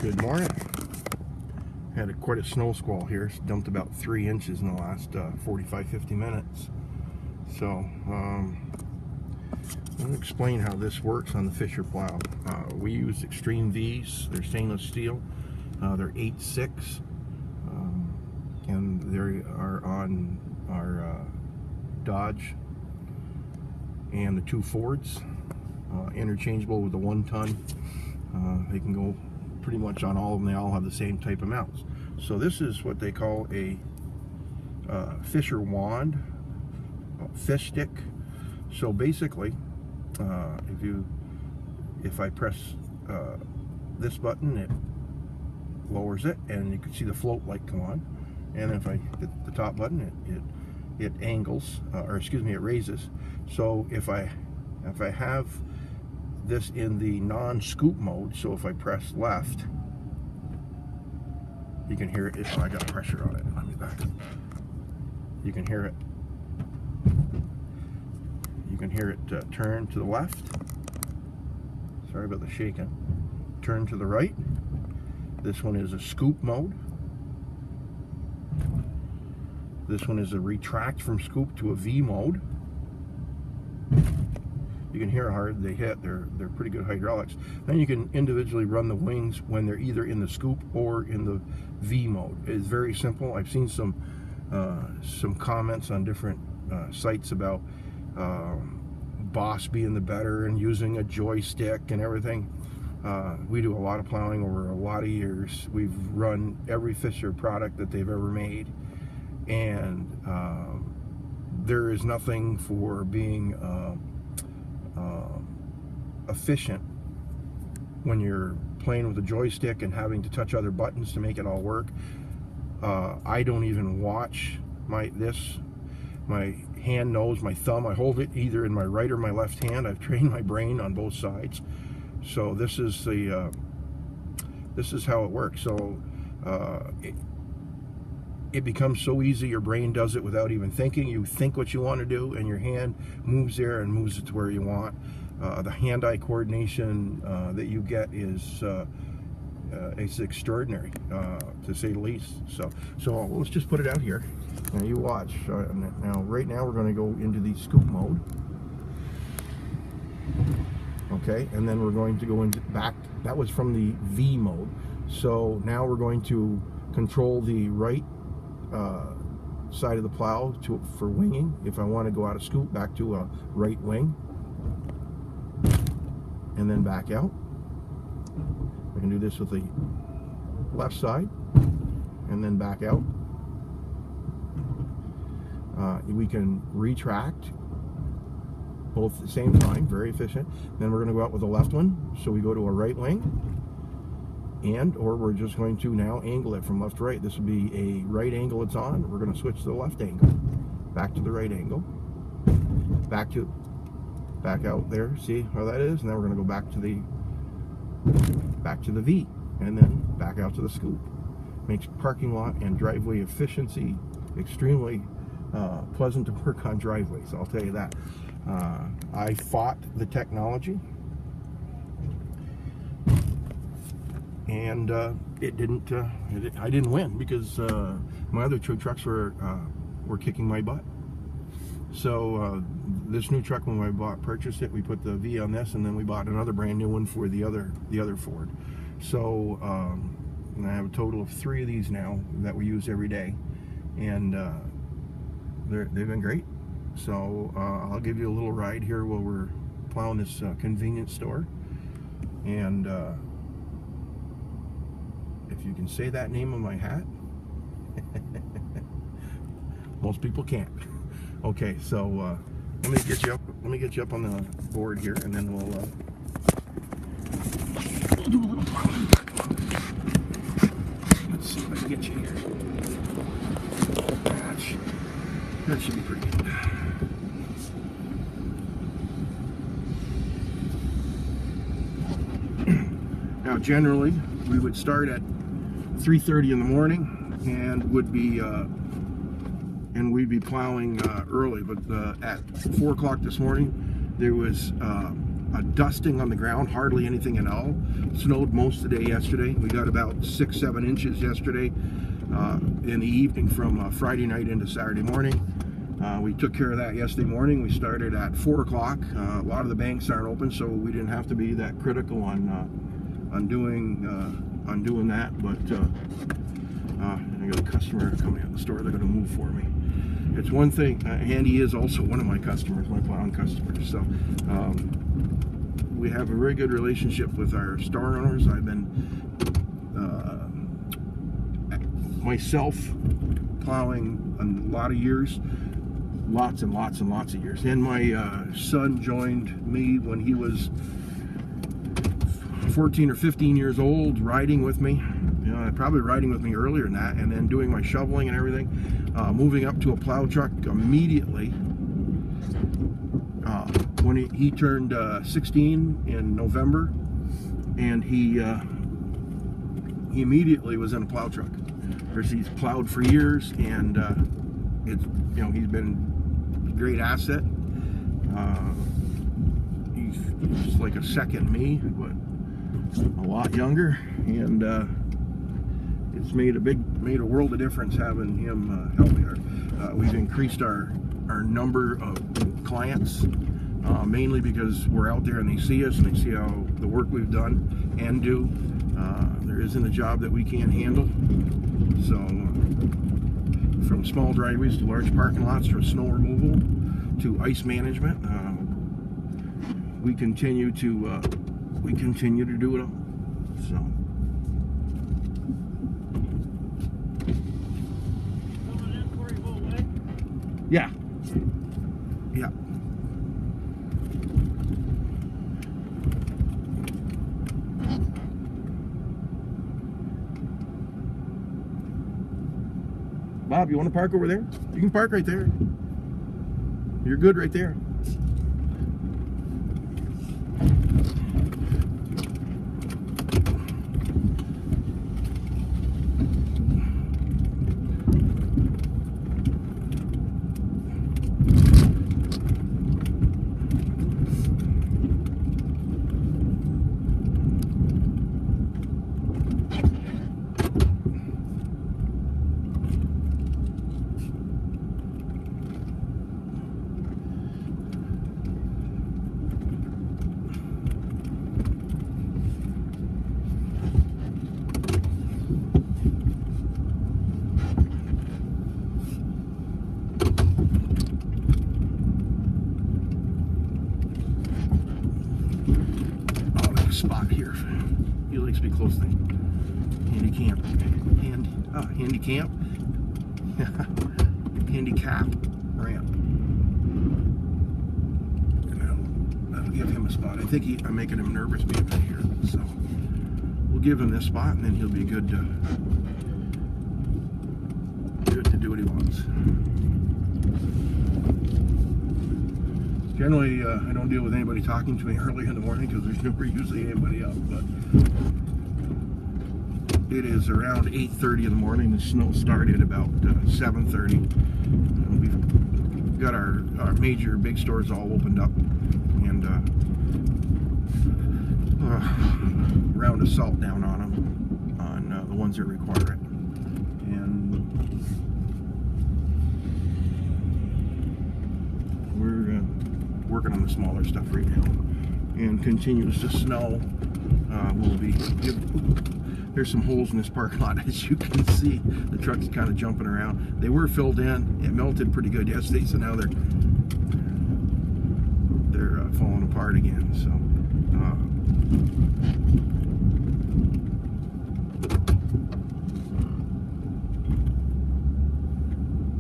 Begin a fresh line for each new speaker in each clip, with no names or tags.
Good morning. Had quite a snow squall here. It's dumped about 3 inches in the last 45-50 minutes. So let me explain how this works on the Fisher plow. We use Extreme V's. They're stainless steel. They're 8.6, and they are on our Dodge and the 2 Fords, interchangeable with the 1 ton. They can go pretty much on all of them. They all have the same type of mounts. So this is what they call a Fisher wand, fish stick. So basically, if I press this button, it lowers it, and you can see the float light come on. And if I hit the top button, it angles, or excuse me, it raises. So if I have this in the non-scoop mode, so if I press left, you can hear it. Oh, I got pressure on it. Let me back. You can hear it. You can hear it turn to the left. Sorry about the shaking. Turn to the right. This one is a scoop mode. This one is a retract from scoop to a V mode. You can hear how hard they hit. They're pretty good hydraulics. Then you can individually run the wings when they're either in the scoop or in the V mode. It's very simple. I've seen some comments on different sites about Boss being the better and using a joystick and everything. We do a lot of plowing over a lot of years. We've run every Fisher product that they've ever made, and there is nothing for being efficient when you're playing with a joystick and having to touch other buttons to make it all work. I don't even watch my hand knows, my thumb. I hold it either in my right or my left hand. I've trained my brain on both sides. So this is how it works. So it becomes so easy. Your brain does it without even thinking. You think what you want to do, and your hand moves there and moves it to where you want. The hand-eye coordination that you get is it's extraordinary, to say the least. So let's just put it out here. Now you watch. Now right now we're going to go into the scoop mode. Okay, and then we're going to go into back. That was from the V mode. So now we're going to control the right side of the plow for winging. If I want to go out of scoop, back to a right wing, and then back out. I can do this with the left side, and then back out. We can retract both at the same time, very efficient. Then we're going to go out with the left one, so we go to a right wing, or we're just going to now angle it from left to right. This would be a right angle it's on. We're going to switch to the left angle, back to the right angle, back out there. See how that is? And then we're going to go back to the V, and then back out to the scoop. Makes parking lot and driveway efficiency extremely pleasant to work on driveways, I'll tell you that. I fought the technology, and it didn't. I didn't win because my other 2 trucks were kicking my butt. So this new truck, when I purchased it, we put the V on this, and then we bought another brand new one for the other Ford. So and I have a total of 3 of these now that we use every day, and they've been great. So I'll give you a little ride here while we're plowing this convenience store, and if you can say that name on my hat. Most people can't. Okay, so let me get you up on the board here, and then we'll do a little plowing. Let's see if I can get you here. That should be pretty good. Now, generally, we would start at 3:30 in the morning, and we'd be plowing early. But at 4 o'clock this morning, there was a dusting on the ground, hardly anything at all. Snowed most of the day yesterday. We got about 6-7 inches yesterday in the evening from Friday night into Saturday morning. We took care of that yesterday morning. We started at 4 o'clock. A lot of the banks aren't open, so we didn't have to be that critical on doing that. But I got a customer coming out the store. They're going to move for me. It's one thing. Andy is also one of my customers, my plowing customers. So we have a very good relationship with our store owners. I've been myself plowing a lot of years. Lots and lots and lots of years. And my son joined me when he was 14 or 15 years old, riding with me. Probably riding with me earlier than that, and then doing my shoveling and everything. Moving up to a plow truck immediately. When he turned 16 in November, and he immediately was in a plow truck. He's plowed for years, and he's been a great asset. He's like a second me, but a lot younger, and it's made a world of difference having him help me. We've increased our number of clients, mainly because we're out there and they see us and they see how the work we've done and do. There isn't a job that we can't handle. So from small driveways to large parking lots, from snow removal to ice management, we continue to do it all. So. Yeah. Yeah. Bob, you want to park over there? You can park right there. You're good right there. Spot here. He likes to be close to handicap handicap ramp. And that'll give him a spot. I think I'm making him nervous being in here, so we'll give him this spot, and then he'll be good to do what he wants. Generally, I don't deal with anybody talking to me early in the morning because there's never usually anybody up, but it is around 8:30 in the morning. The snow started about 7:30. We've got our major big stores all opened up, and round of salt down on them, on the ones that require it. And we're working on the smaller stuff right now, and continues to snow. There's some holes in this parking lot, as you can see. The truck's kind of jumping around. They were filled in. It melted pretty good yesterday, so now they're falling apart again. So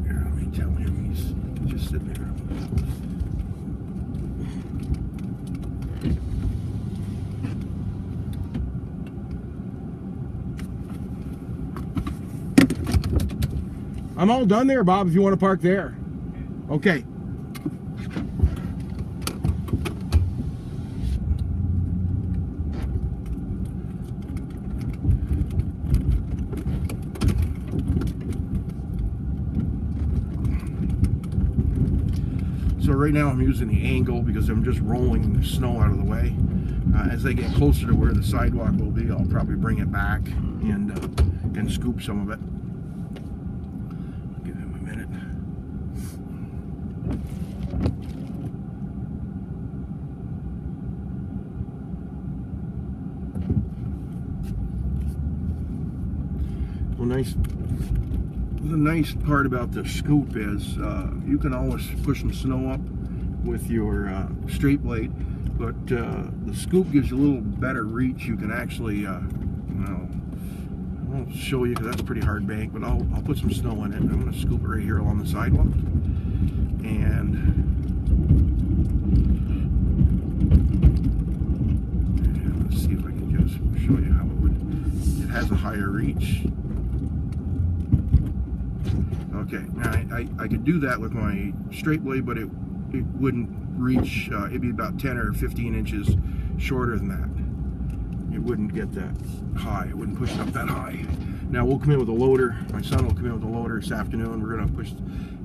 here, let me tell him he's just sitting there. I'm all done there, Bob, if you want to park there. Okay. So right now I'm using the angle because I'm just rolling the snow out of the way. As I get closer to where the sidewalk will be, I'll probably bring it back and scoop some of it. Give him a minute. Well, the nice part about the scoop is you can always push some snow up with your straight blade, but the scoop gives you a little better reach. You can actually, I won't show you because that's a pretty hard bank, but I'll put some snow in it. I'm going to scoop it right here along the sidewalk, and let's see if I can just show you how it has a higher reach. Okay, now I could do that with my straight blade, but it wouldn't reach, it'd be about 10 or 15 inches shorter than that. It wouldn't get that high, it wouldn't push it up that high. Now we'll come in with a loader, my son will come in with a loader this afternoon. We're going to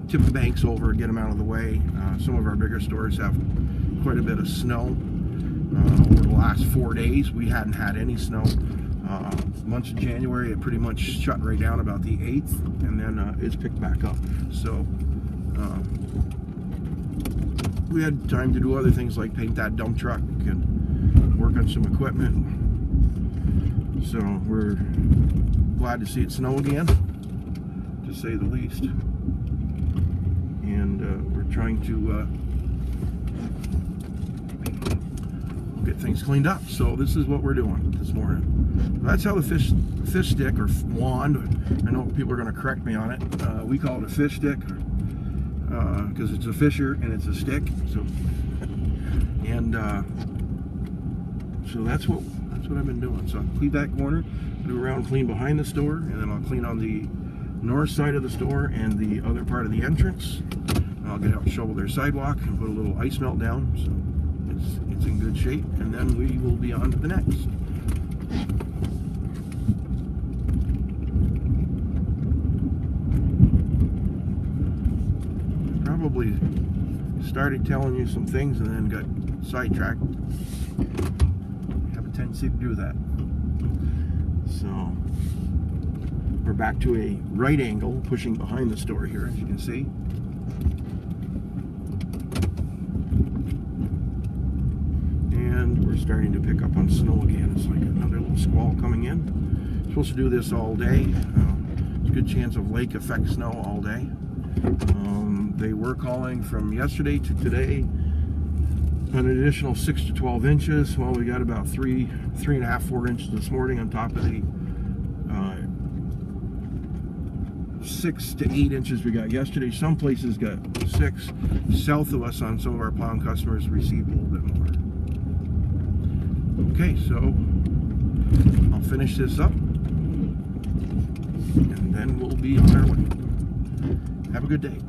tip the banks over and get them out of the way. Some of our bigger stores have quite a bit of snow. Over the last 4 days, we hadn't had any snow. Months of January, it pretty much shut right down about the 8th, and then it's picked back up. So we had time to do other things like paint that dump truck and work on some equipment. So we're glad to see it snow again, to say the least. And we're trying to get things cleaned up. So this is what we're doing this morning. That's how the fish stick or wand, I know people are going to correct me on it, we call it a fish stick because it's a fisher and it's a stick. So so that's what I've been doing. So I'll clean that corner, do around clean behind the store, and then I'll clean on the north side of the store and the other part of the entrance. I'll get out and shovel their sidewalk and put a little ice melt down so it's in good shape, and then we will be on to the next. Probably started telling you some things and then got sidetracked. I have a tendency to do that. So we're back to a right angle, pushing behind the store here, as you can see. And we're starting to pick up on snow again. It's like another little squall coming in. Supposed to do this all day. There's a good chance of lake effect snow all day. They were calling from yesterday to today an additional 6 to 12 inches. Well, we got about 3.5, 4 inches this morning on top of the 6 to 8 inches we got yesterday. Some places got 6. South of us on some of our plowing customers received a little bit more. Okay, so I'll finish this up and then we'll be on our way. Have a good day.